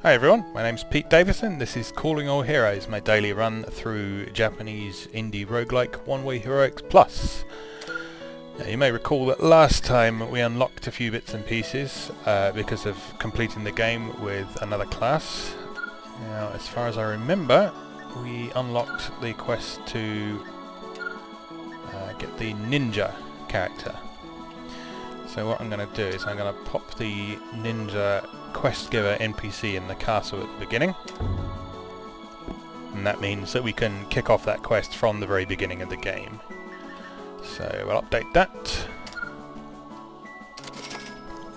Hi everyone, my name's Pete Davison. This is Calling All Heroes, my daily run through Japanese indie roguelike One-Way Heroics Plus. Now, you may recall that last time we unlocked a few bits and pieces because of completing the game with another class. Now, as far as I remember, we unlocked the quest to get the ninja character. So what I'm going to do is I'm going to pop the ninja quest giver NPC in the castle at the beginning, and that means that we can kick off that quest from the very beginning of the game. So we'll update that,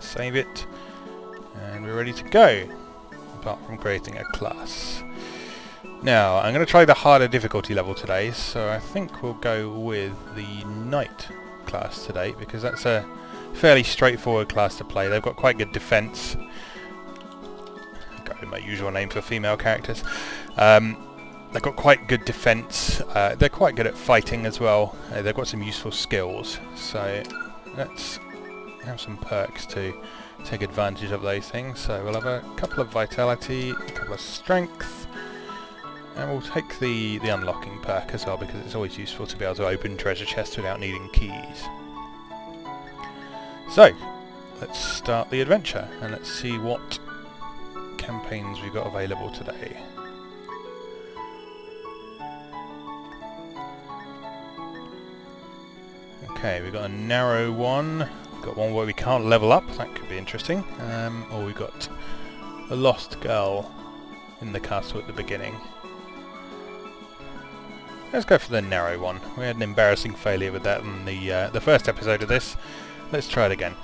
save it, and we're ready to go, apart from creating a class. Now I'm going to try the harder difficulty level today, so I think we'll go with the knight class today, because that's a fairly straightforward class to play. They've got quite good defense. Go with my usual name for female characters. They've got quite good defense. They're quite good at fighting as well. They've got some useful skills. So let's have some perks to take advantage of those things. So we'll have a couple of vitality, a couple of strength, and we'll take the unlocking perk as well, because it's always useful to be able to open treasure chests without needing keys. So, let's start the adventure, and let's see what campaigns we've got available today. Okay, we've got a narrow one, we've got one where we can't level up, that could be interesting, or we've got a lost girl in the castle at the beginning. Let's go for the narrow one. We had an embarrassing failure with that in the first episode of this. Let's try it again.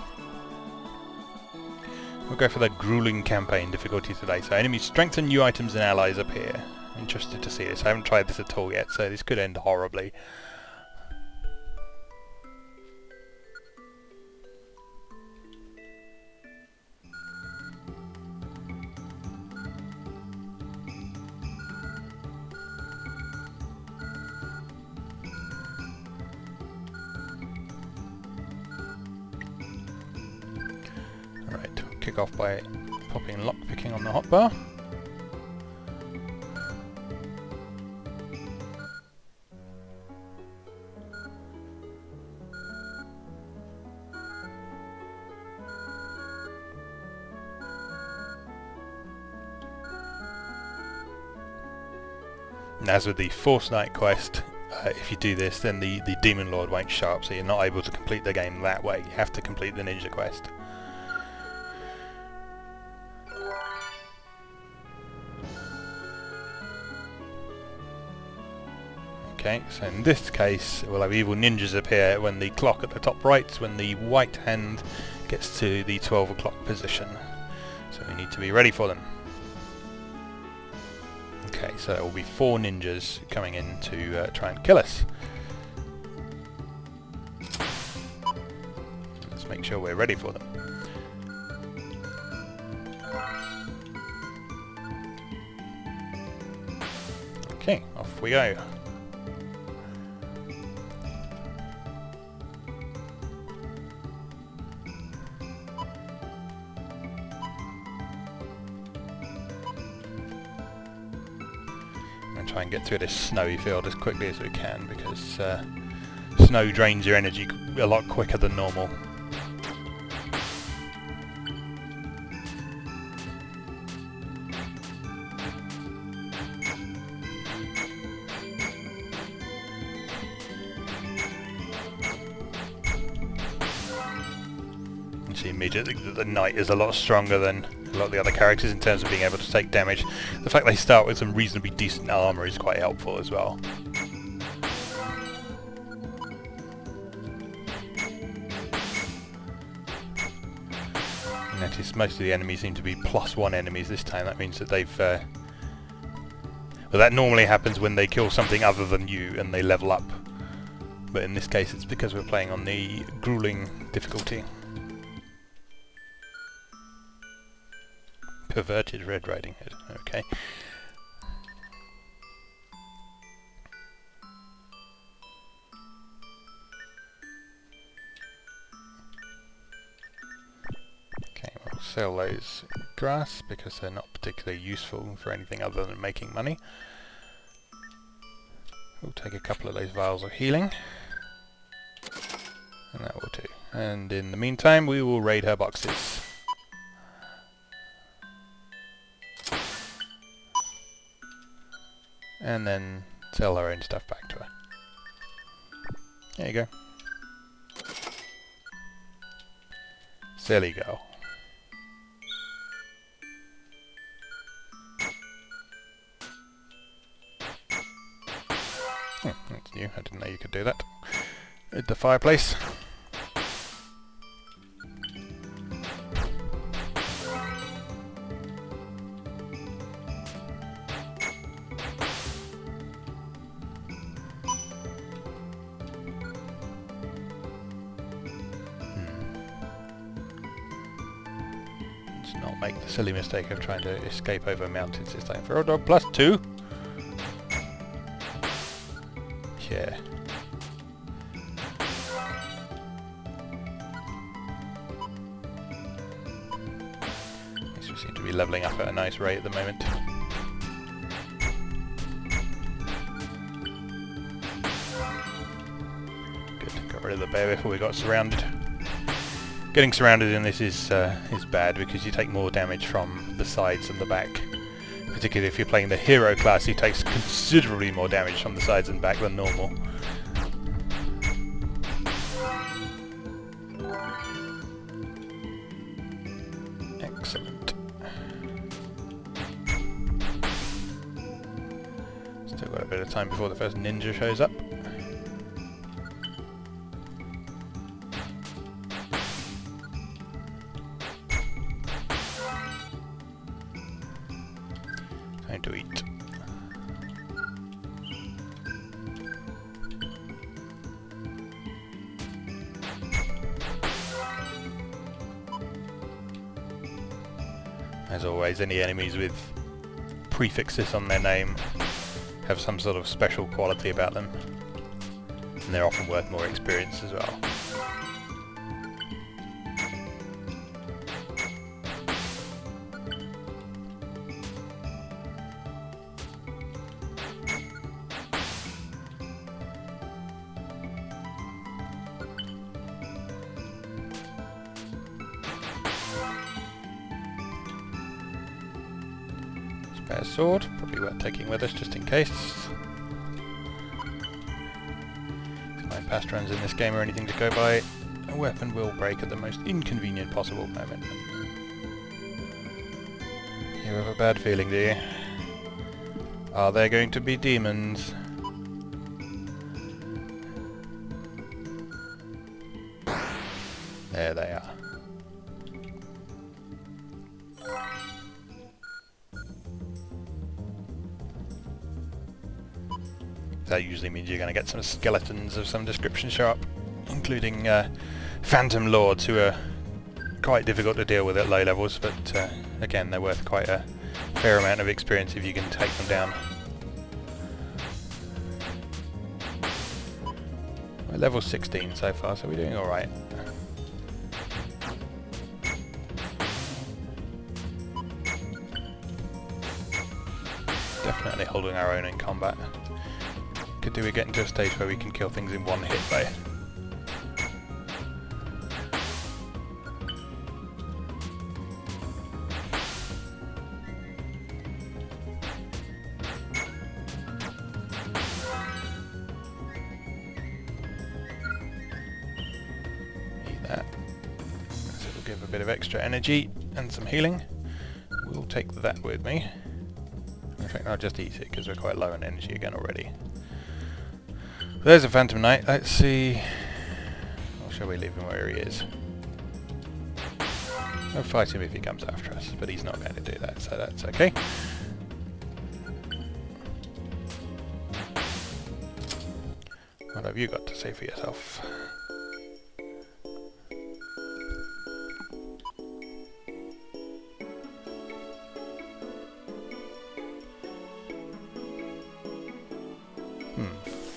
We'll go for the Gruelling campaign difficulty today. So enemies strengthen, new items and allies appear. I'm interested to see this. I haven't tried this at all yet, so this could end horribly. Kick off by popping lockpicking on the hotbar. And as with the Force Knight quest, if you do this, then the Demon Lord won't show up, so you're not able to complete the game that way. You have to complete the ninja quest. Okay, so in this case we'll have evil ninjas appear when the clock at the top right, when the white hand gets to the 12 o'clock position. So we need to be ready for them. Okay, so there will be 4 ninjas coming in to try and kill us. Let's make sure we're ready for them. Okay, off we go. Try and get through this snowy field as quickly as we can, because snow drains your energy a lot quicker than normal. You see immediately that the knight is a lot stronger than a lot of the other characters in terms of being able to take damage. The fact they start with some reasonably decent armour is quite helpful as well. Notice most of the enemies seem to be +1 enemies this time. That means that they've... well, that normally happens when they kill something other than you and they level up. But in this case it's because we're playing on the Gruelling difficulty. Perverted Red Riding Hood, okay. sell those grass because they're not particularly useful for anything other than making money. We'll take a couple of those vials of healing. And that will do. And in the meantime, we will raid her boxes. And then sell her own stuff back to her. There you go. Silly girl. That's new. I didn't know you could do that. At the fireplace. Let's not make the silly mistake of trying to escape over mountains this time. Feral dog +2. Yeah. We seem to be levelling up at a nice rate at the moment. Good, got rid of the bear before we got surrounded. Getting surrounded in this is bad because you take more damage from the sides and the back. Particularly if you're playing the hero class, he takes considerably more damage from the sides and back than normal. Excellent. Still got a bit of time before the first ninja shows up. Time to eat. As always, any enemies with prefixes on their name have some sort of special quality about them, and they're often worth more experience as well. Spare sword, probably worth taking with us just in case. If my past runs in this game or anything to go by, a weapon will break at the most inconvenient possible moment. You have a bad feeling, do you? Are there going to be demons? There they are. That usually means you're going to get some skeletons of some description show up, including phantom lords who are quite difficult to deal with at low levels, but again they're worth quite a fair amount of experience if you can take them down. We're level 16 so far, so we're doing alright. Definitely holding our own in combat. Could do with getting to a stage where we can kill things in one hit though. Eat that. So it'll give a bit of extra energy and some healing. We'll take that with me. In fact, I'll just eat it because we're quite low on energy again already. There's a Phantom Knight. Let's see. Or shall we leave him where he is? We'll fight him if he comes after us, but he's not going to do that, so that's okay. What have you got to say for yourself?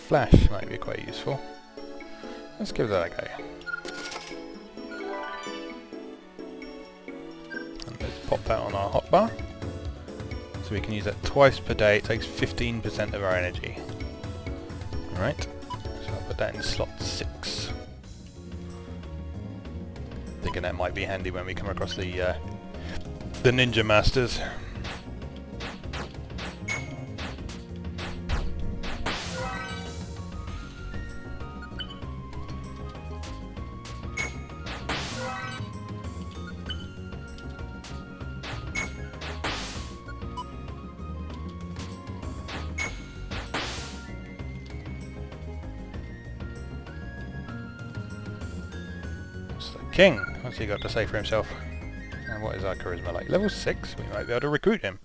Flash might be quite useful. Let's give that a go. that on our hotbar. So we can use that twice per day. It takes 15% of our energy. Alright, so I'll put that in slot 6. Thinking that might be handy when we come across the ninja masters. King, what's he got to say for himself? And what is our charisma like? Level 6? We might be able to recruit him.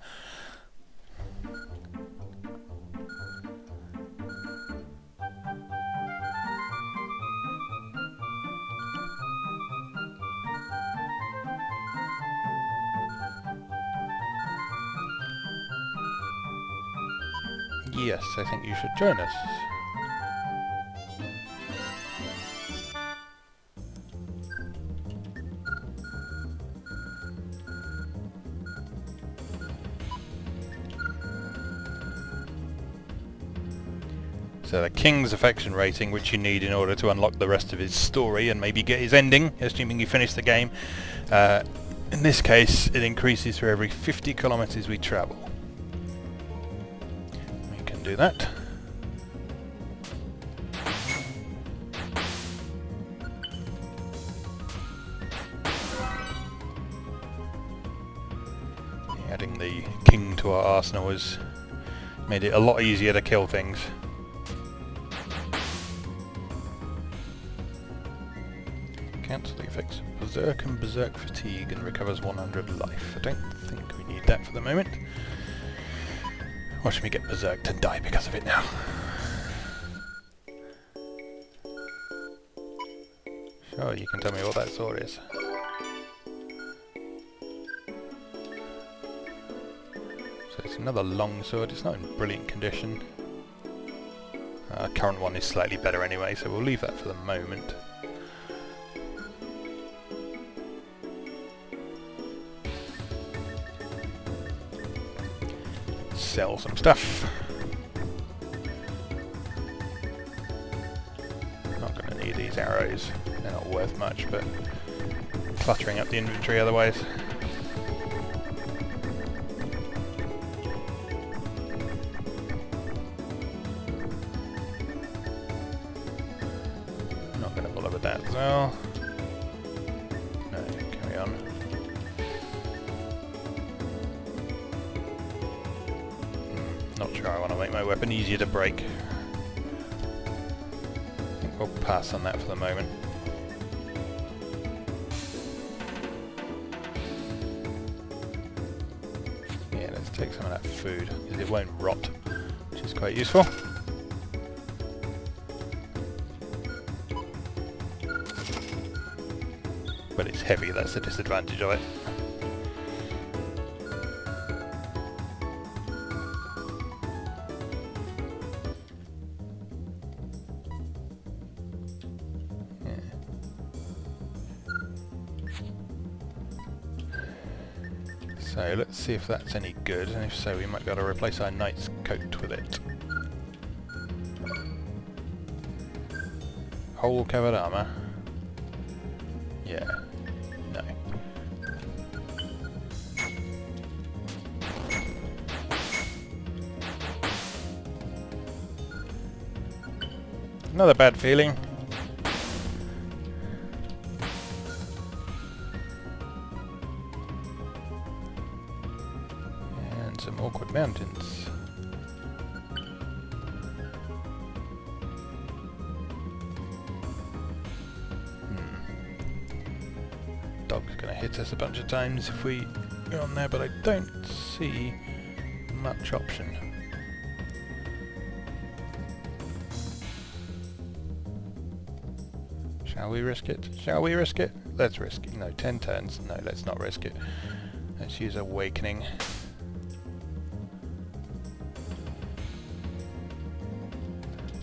Yes, I think you should join us. So the King's affection rating, which you need in order to unlock the rest of his story and maybe get his ending, assuming you finish the game. In this case, it increases for every 50 kilometers we travel. We can do that. Adding the King to our arsenal has made it a lot easier to kill things. Cancel the effects of Berserk and Berserk Fatigue and recovers 100 life. I don't think we need that for the moment. Watch me get Berserked and die because of it now. Sure, you can tell me what that sword is. So it's another long sword. It's not in brilliant condition. Our current one is slightly better anyway, so we'll leave that for the moment. Sell some stuff. Not going to need these arrows. They're not worth much, but cluttering up the inventory otherwise. Not going to bother with that as well. No, carry on. Not sure I want to make my weapon easier to break. I think we'll pass on that for the moment. Yeah, let's take some of that food, because it won't rot, which is quite useful. But it's heavy, that's the disadvantage of it. So let's see if that's any good, and if so we might be able to replace our knight's coat with it. Whole covered armour? Yeah. No. Another bad feeling. Some awkward mountains. Dog's gonna hit us a bunch of times if we go on there, but I don't see much option. Shall we risk it? Shall we risk it? Let's risk it. No, 10 turns. No, let's not risk it. Let's use Awakening.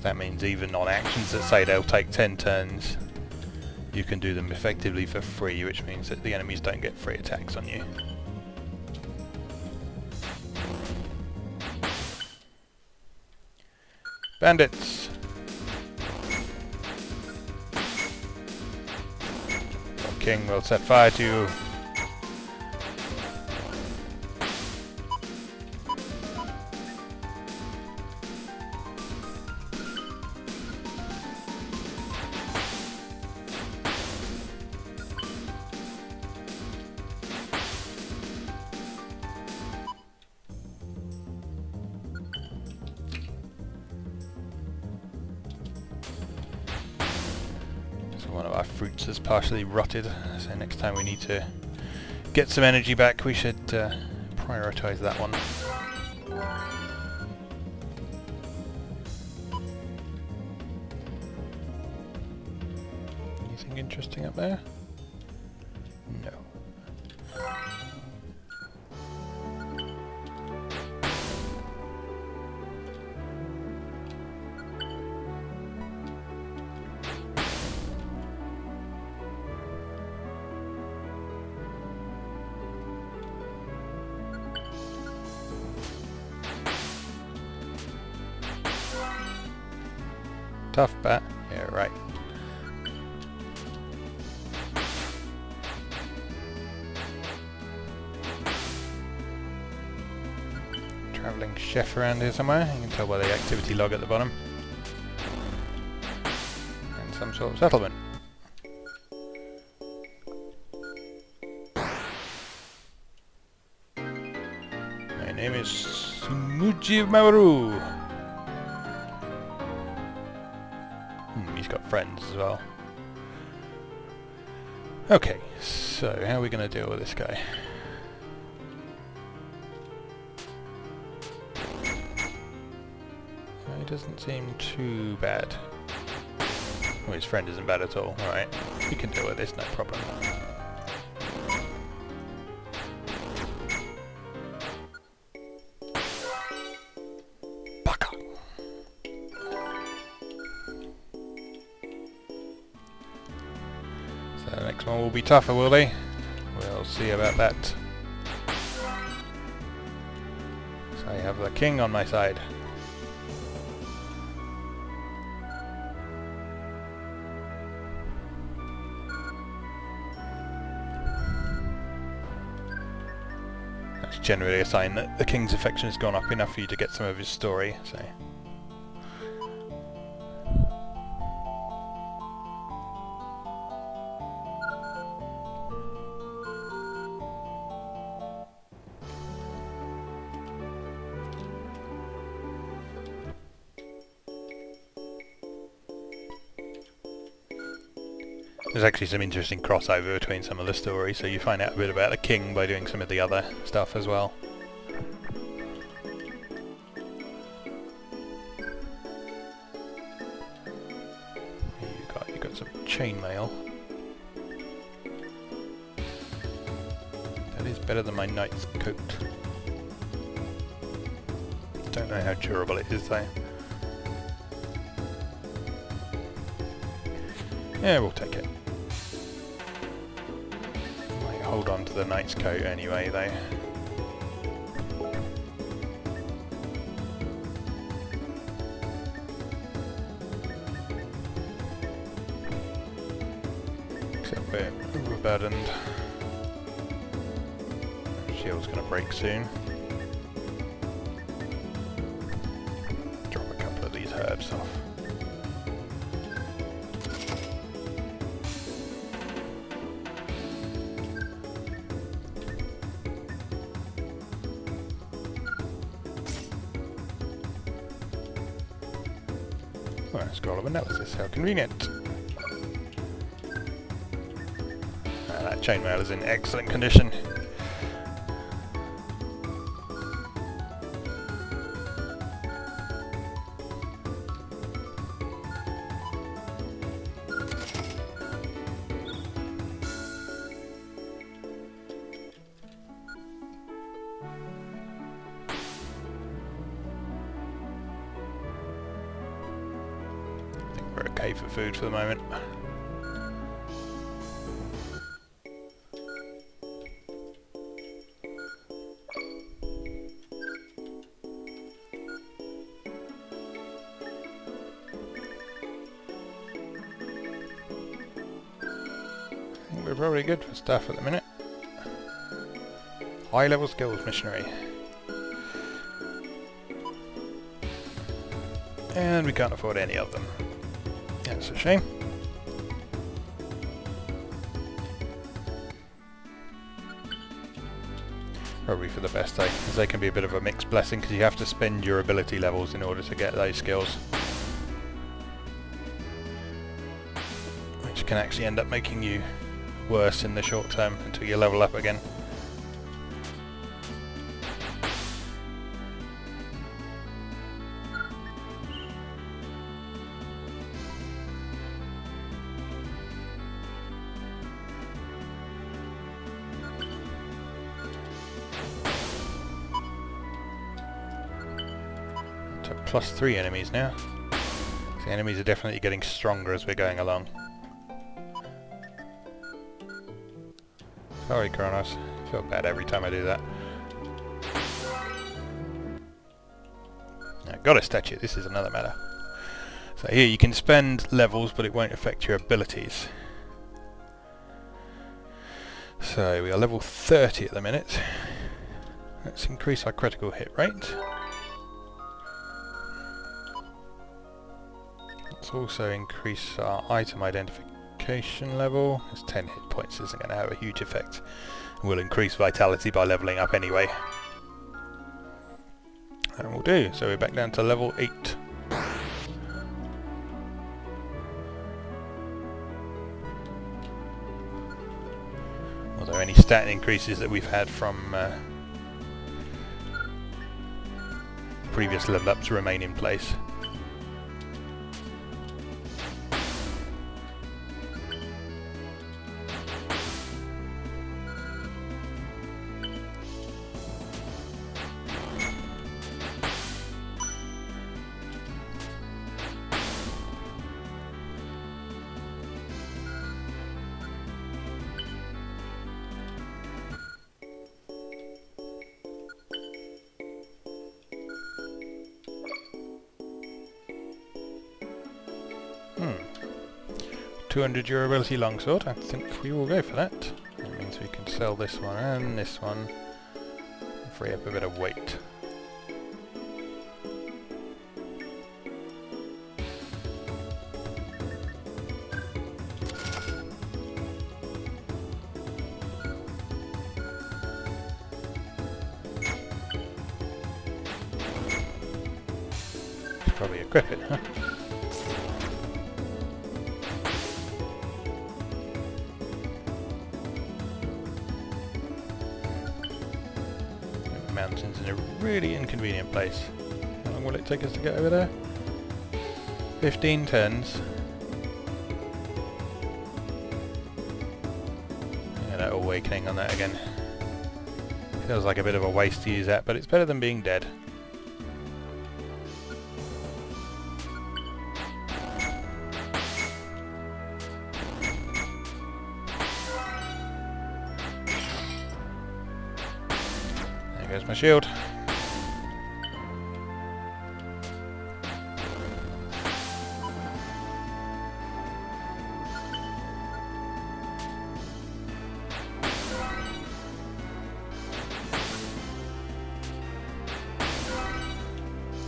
That means even on actions that say they'll take 10 turns, you can do them effectively for free, which means that the enemies don't get free attacks on you. Bandits! The king will set fire to you. One of our fruits has partially rotted, so next time we need to get some energy back, we should prioritise that one. Anything interesting up there? No. Tough bat? Yeah, right. Travelling chef around here somewhere. You can tell by the activity log at the bottom. And some sort of settlement. My name is Sumuji Maru. He's got friends as well. Okay, so how are we going to deal with this guy? He doesn't seem too bad. Well, his friend isn't bad at all. Alright, we can deal with this, no problem. The next one will be tougher, will they? We'll see about that. So I have the king on my side. That's generally a sign that the king's affection has gone up enough for you to get some of his story, so... There's actually some interesting crossover between some of the stories, so you find out a bit about the king by doing some of the other stuff as well. You got some chainmail. That is better than my knight's coat. Don't know how durable it is though. Yeah, we'll take it. Might hold on to the knight's coat anyway, though. Except we're overburdened. Shield's gonna break soon. Drop a couple of these herbs off. Oh, a scroll of analysis, how convenient. That chainmail is in excellent condition. We're okay for food for the moment. probably good for stuff at the minute. High level skills missionary. And we can't afford any of them. That's a shame. Probably for the best though, because they can be a bit of a mixed blessing because you have to spend your ability levels in order to get those skills. Which can actually end up making you worse in the short term until you level up again. +3 enemies now. So the enemies are definitely getting stronger as we're going along. Sorry, Kronos. I feel bad every time I do that. Now, got a statue. This is another matter. So here you can spend levels, but it won't affect your abilities. So we are level 30 at the minute. Let's increase our critical hit rate. Let's also increase our item identification level. It's 10 hit points, isn't going to have a huge effect. We'll increase vitality by leveling up anyway. And we'll do. So we're back down to level 8. Although any stat increases that we've had from previous level ups remain in place. Hmm. 200 durability longsword. I think we will go for that. That means we can sell this one and this one and free up a bit of weight. Should probably equip it, huh? Mountains in a really inconvenient place. How long will it take us to get over there? 15 turns. Yeah, that awakening on that again. Feels like a bit of a waste to use that, but it's better than being dead. There's my shield.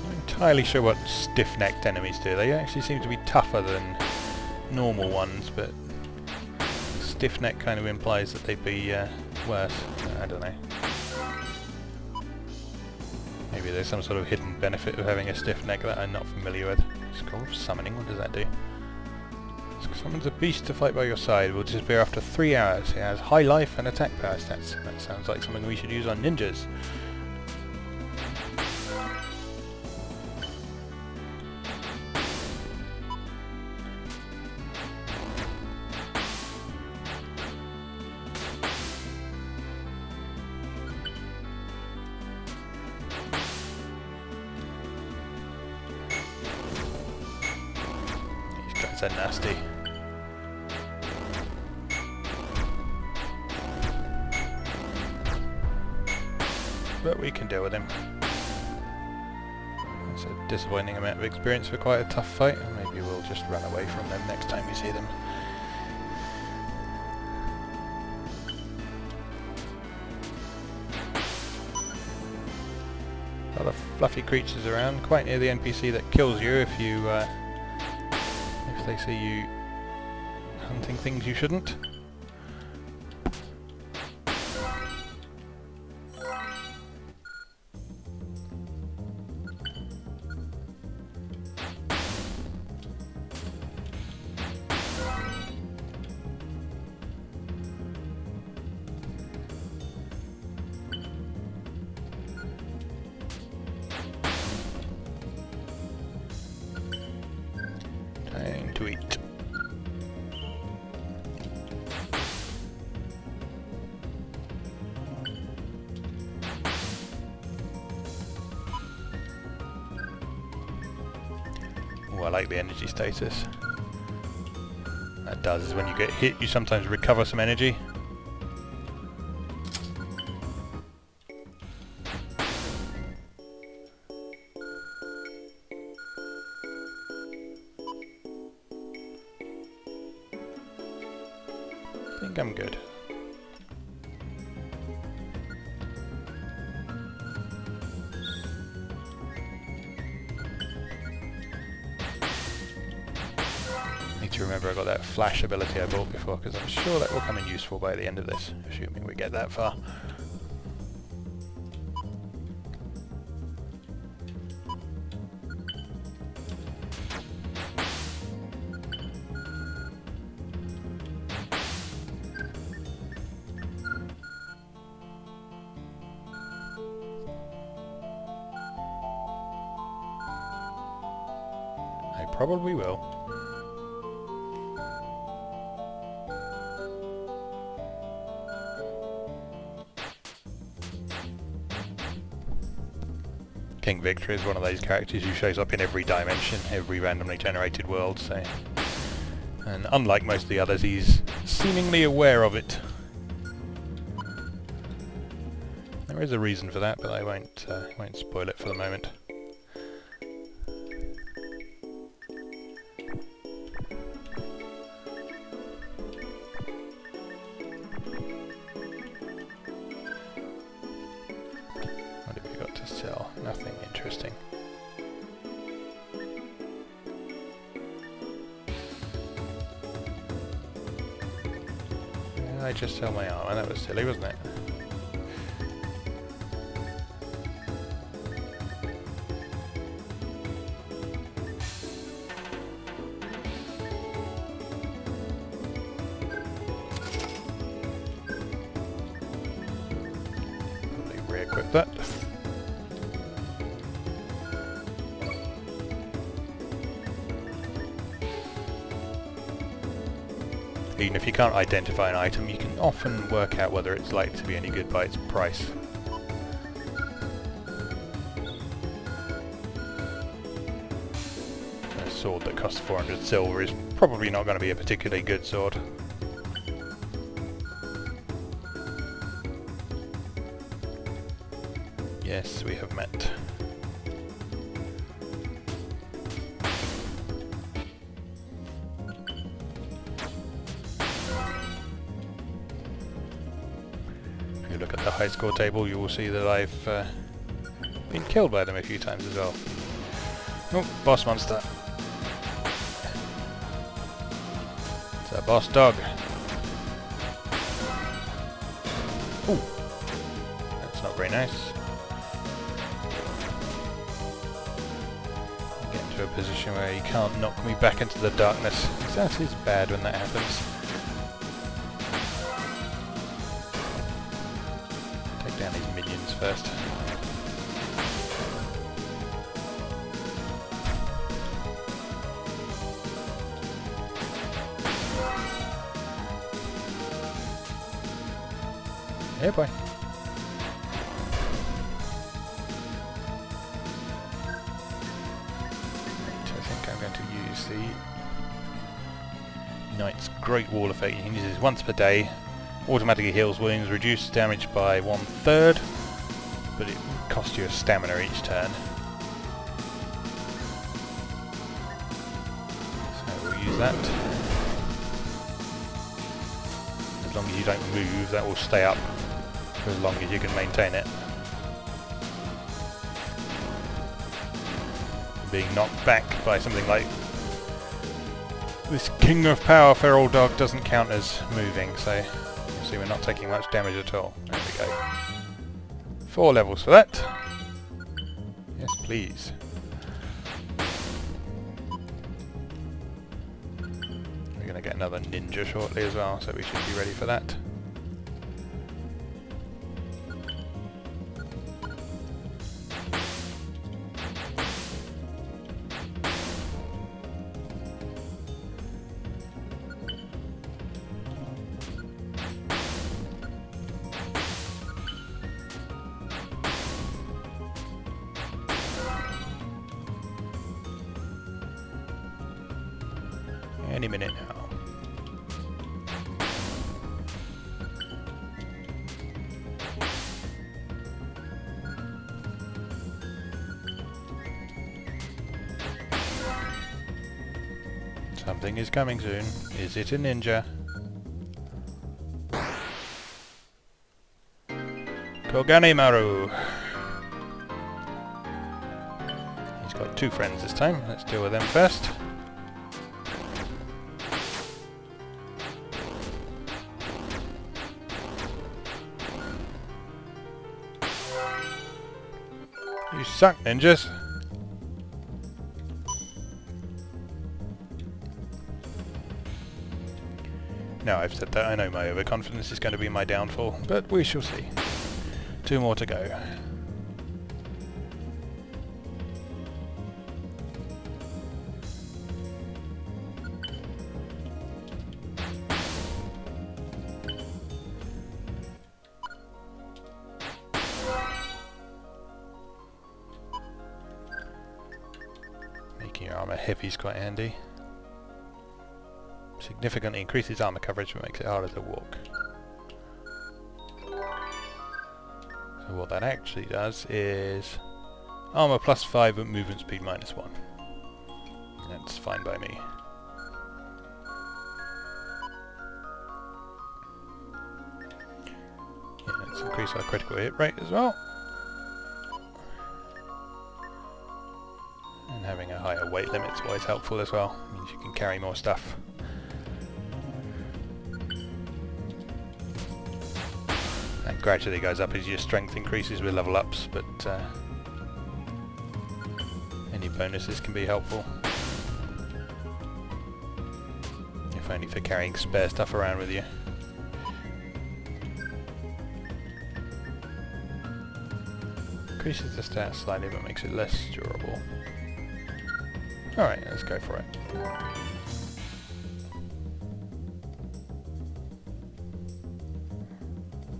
Not entirely sure what stiff-necked enemies do. They actually seem to be tougher than normal ones, but stiff-neck kind of implies that they'd be worse. I don't know. Maybe there's some sort of hidden benefit of having a stiff neck that I'm not familiar with. Scroll of Summoning, what does that do? Summons a beast to fight by your side. Will disappear after 3 hours. It has high life and attack power stats. That sounds like something we should use on ninjas. They're nasty. But we can deal with him. It's a disappointing amount of experience for quite a tough fight. Maybe we'll just run away from them next time we see them. A lot of fluffy creatures around, quite near the NPC that kills you if they see you hunting things you shouldn't. Time to eat. Oh, I like the energy status. That does is when you get hit, you sometimes recover some energy. I think I'm good. Need to remember I got that flash ability I bought before, because I'm sure that will come in useful by the end of this, assuming we get that far. I probably will. King Victor is one of those characters who shows up in every dimension, every randomly generated world, so... And unlike most of the others, he's seemingly aware of it. There is a reason for that, but I won't spoil it for the moment. What have you got to sell? Nothing interesting. I just sell my armor. That was silly, wasn't it? Probably re-equip that. Even if you can't identify an item, you can often work out whether it's likely to be any good by its price. A sword that costs 400 silver is probably not going to be a particularly good sword. Yes, we have met. If you look at the high score table, you will see that I've been killed by them a few times as well. Oh, boss monster. It's a boss dog. Ooh, that's not very nice. Get into a position where you can't knock me back into the darkness. That is bad when that happens. Take down these minions first. Yeah, boy. I think I'm going to use the Knight's Great Wall effect. You can use this once per day. Automatically heals wounds, reduces damage by 1/3, but it costs you a stamina each turn. So we'll use that. As long as you don't move, that will stay up for as long as you can maintain it. being knocked back by something like this King of Power Feral Dog doesn't count as moving, so you see we're not taking much damage at all. There we go. 4 levels for that. Yes, please. We're going to get another ninja shortly as well, so we should be ready for that. Any minute now. Something is coming soon. Is it a ninja? Koganemaru. He's got 2 friends this time. Let's deal with them first. You suck, ninjas! Now I've said that, I know my overconfidence is going to be my downfall, but we shall see. 2 more to go. Making your armor heavy is quite handy. Significantly increases armor coverage but makes it harder to walk. So what that actually does is armor +5 but movement speed -1. That's fine by me. Yeah, let's increase our critical hit rate as well. And having a higher weight limit is always helpful as well. Means you can carry more stuff. That gradually goes up as your strength increases with level ups, but any bonuses can be helpful. If only for carrying spare stuff around with you. Increases the stats slightly but makes it less durable. Alright, let's go for it.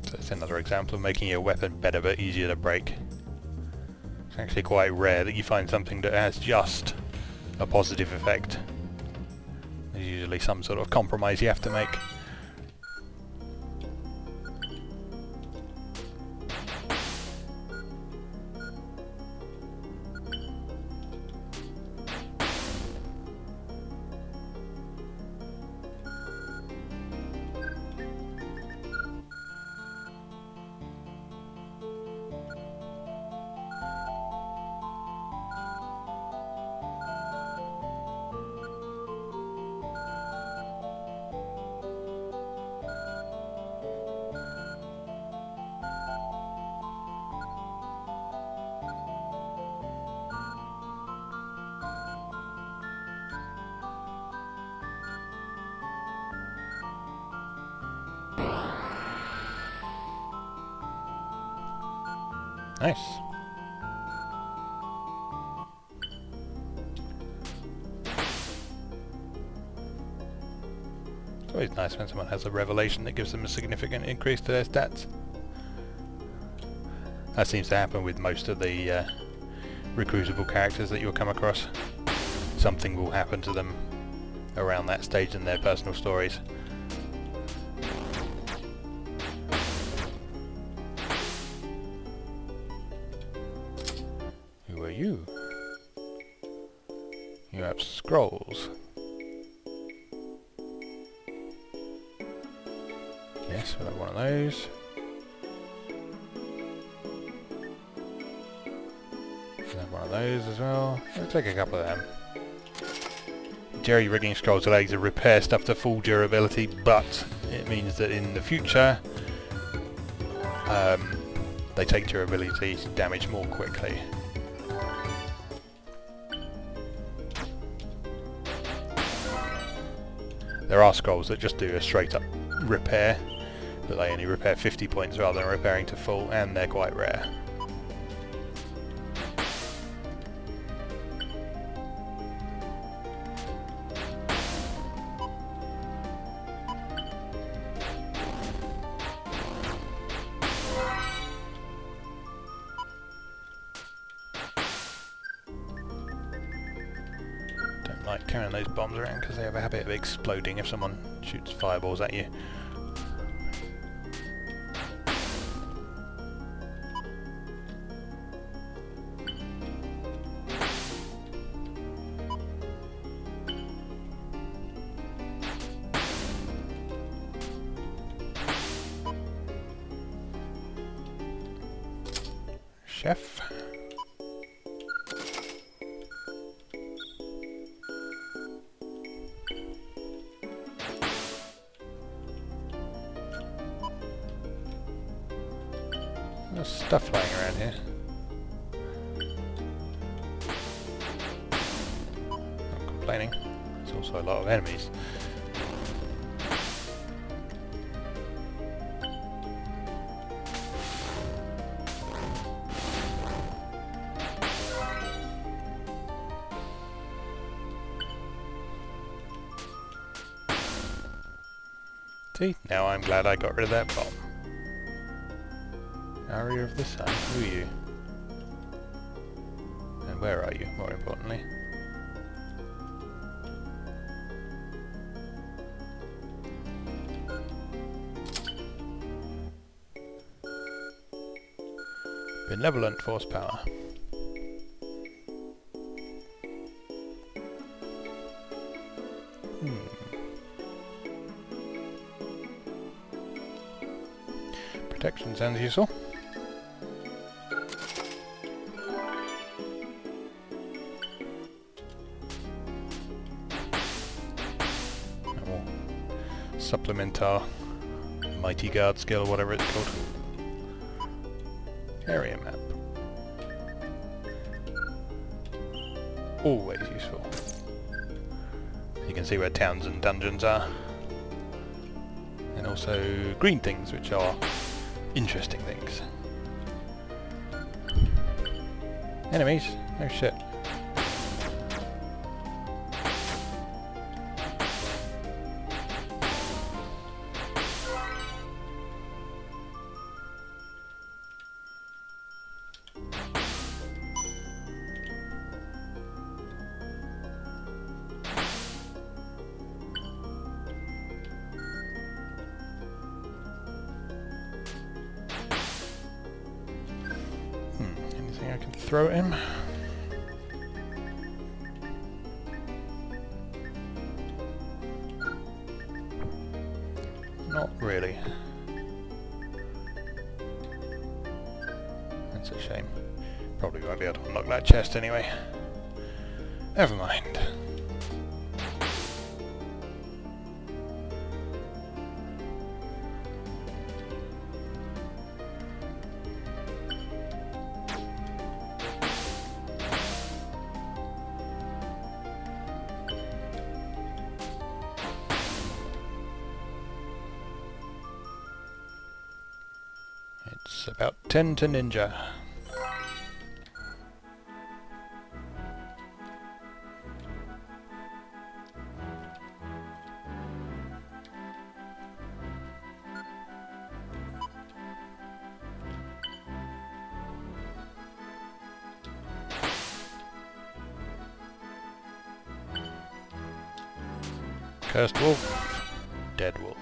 So it's another example of making your weapon better but easier to break. It's actually quite rare that you find something that has just a positive effect. There's usually some sort of compromise you have to make. Nice. It's always nice when someone has a revelation that gives them a significant increase to their stats. That seems to happen with most of the recruitable characters that you'll come across. Something will happen to them around that stage in their personal stories. Who are you? You have scrolls. Yes, we'll have one of those. have one of those as well. I'll take a couple of them. Jerry-rigging scrolls allow you to repair stuff to full durability, but it means that in the future they take durability damage more quickly. There are scrolls that just do a straight up repair, but they only repair 50 points rather than repairing to full, and they're quite rare. Like carrying those bombs around because they have a habit of exploding if someone shoots fireballs at you. Chef. There's stuff lying around here. Not complaining. There's also a lot of enemies. See, now I'm glad I got rid of that bomb. Area of the Sun, who are you? And where are you, more importantly? Benevolent force power. Protection sounds useful. Supplement our Mighty Guard skill, whatever it's called. Area map. Always useful. You can see where towns and dungeons are. And also green things, which are interesting things. Enemies? Oh shit. Anything I can throw at him? Not really. That's a shame. Probably won't be able to unlock that chest anyway. Never mind. It's about 10 to ninja. Cursed wolf, dead wolf.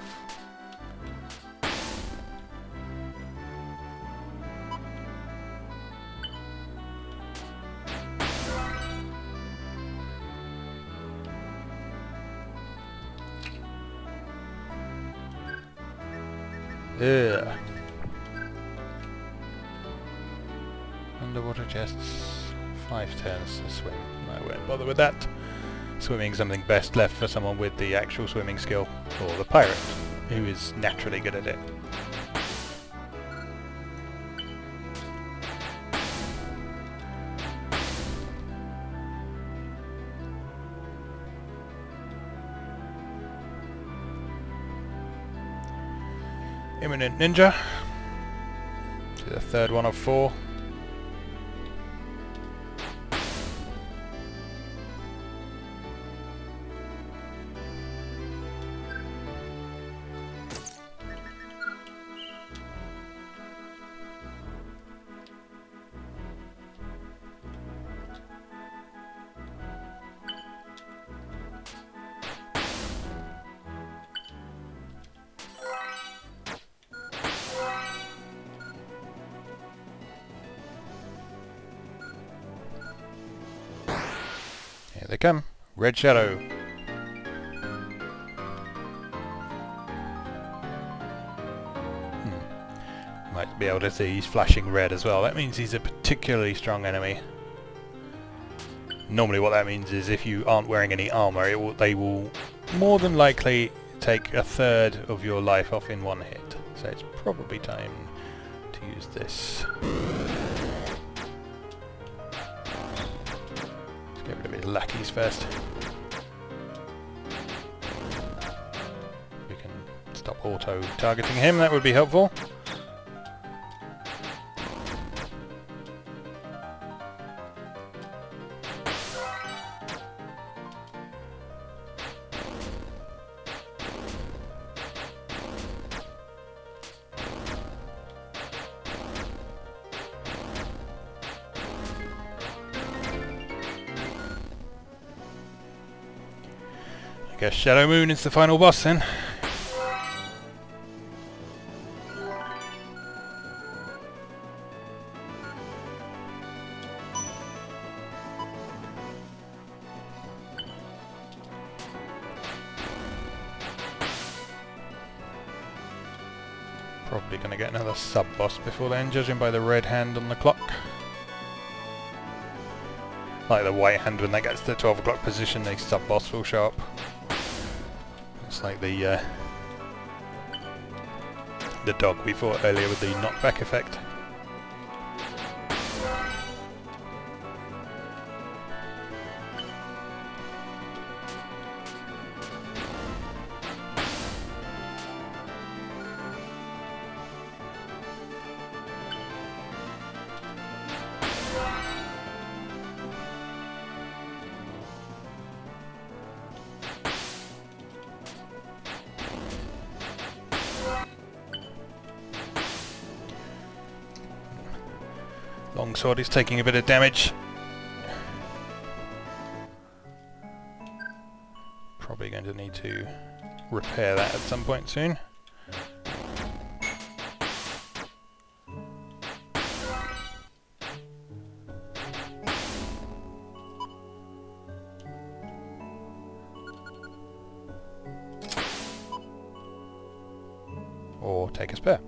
Ugh. Underwater chests, 5 turns to swim. I won't bother with that. Swimming something best left for someone with the actual swimming skill, or the pirate, who is naturally good at it. Imminent Ninja. The third one of 4. Here they come. Red Shadow. Might be able to see he's flashing red as well. That means he's a particularly strong enemy. Normally what that means is if you aren't wearing any armor, they will more than likely take a third of your life off in one hit. So it's probably time to use this. Get rid of his lackeys first. We can stop auto-targeting him, that would be helpful. I guess Shadow Moon is the final boss then. Probably going to get another sub-boss before then, judging by the red hand on the clock. Like the white hand, when that gets to the 12 o'clock position, the sub-boss will show up. It's like the dog we fought earlier with the knockback effect. Longsword is taking a bit of damage. Probably going to need to repair that at some point soon. Or take a spare.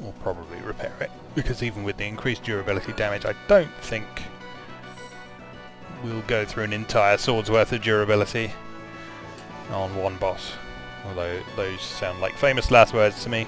Or probably repair it, because even with the increased durability damage, I don't think we'll go through an entire sword's worth of durability on one boss. Although those sound like famous last words to me.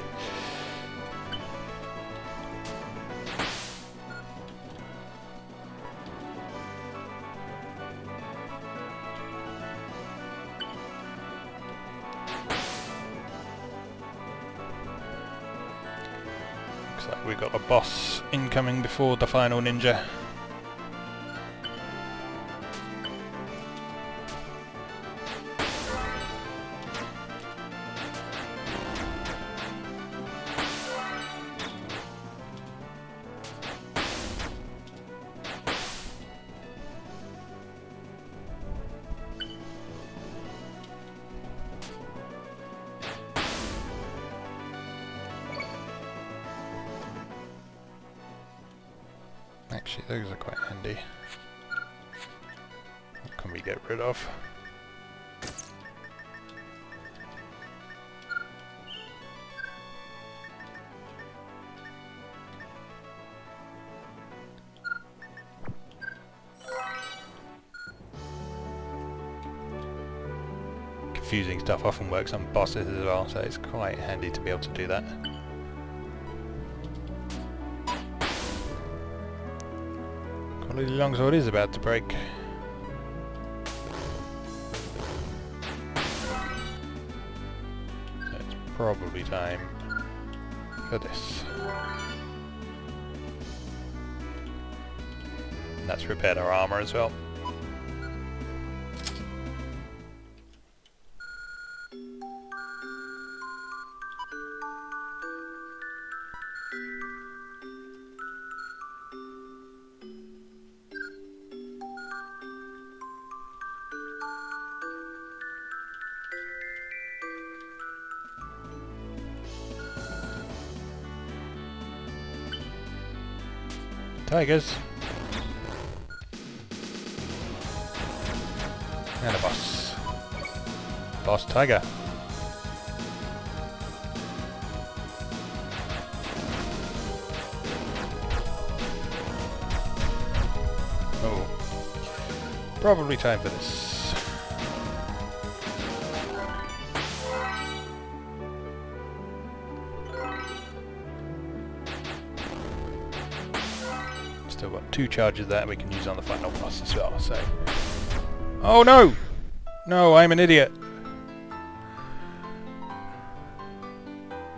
Looks like we've got a boss incoming before the final ninja. Actually, those are quite handy. What can we get rid of? fusing stuff often works on bosses as well, so it's quite handy to be able to do that. Quality longsword is about to break. So it's probably time for this. And that's repaired our armour as well. Tigers. And a boss. Boss tiger. Oh. Probably time for this. Still got 2 charges that we can use on the final boss as well, so... Oh no! No, I'm an idiot!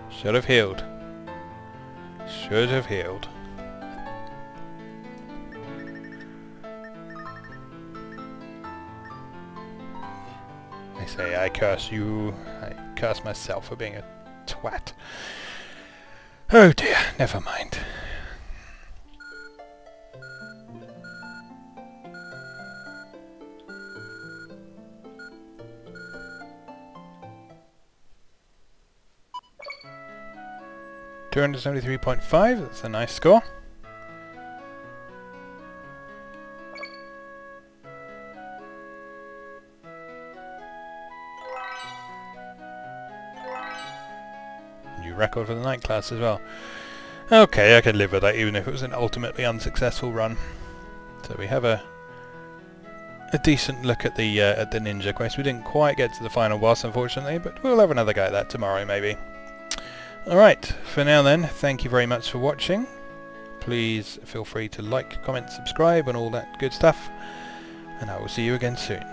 Should have healed. Should have healed. I say I curse you. I curse myself for being a twat. Oh dear, never mind. $273.5, that's a nice score. New record for the night class as well. Okay, I can live with that even if it was an ultimately unsuccessful run. So we have a decent look at the ninja quest. We didn't quite get to the final boss unfortunately, but we'll have another go at that tomorrow maybe. Alright, for now then, thank you very much for watching. Please feel free to like, comment, subscribe and all that good stuff. And I will see you again soon.